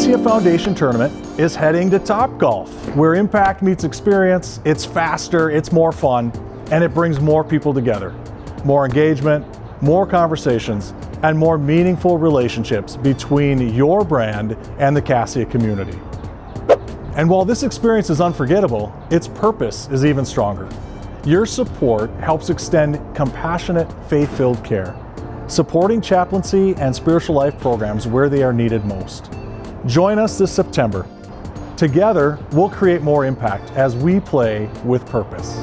Cassia Foundation Tournament is heading to Topgolf, where impact meets experience. It's faster, it's more fun, and it brings more people together. More engagement, more conversations, and more meaningful relationships between your brand and the Cassia community. And while this experience is unforgettable, its purpose is even stronger. Your support helps extend compassionate, faith-filled care, supporting chaplaincy and spiritual life programs where they are needed most. Join us this September. Together, we'll create more impact as we play with purpose.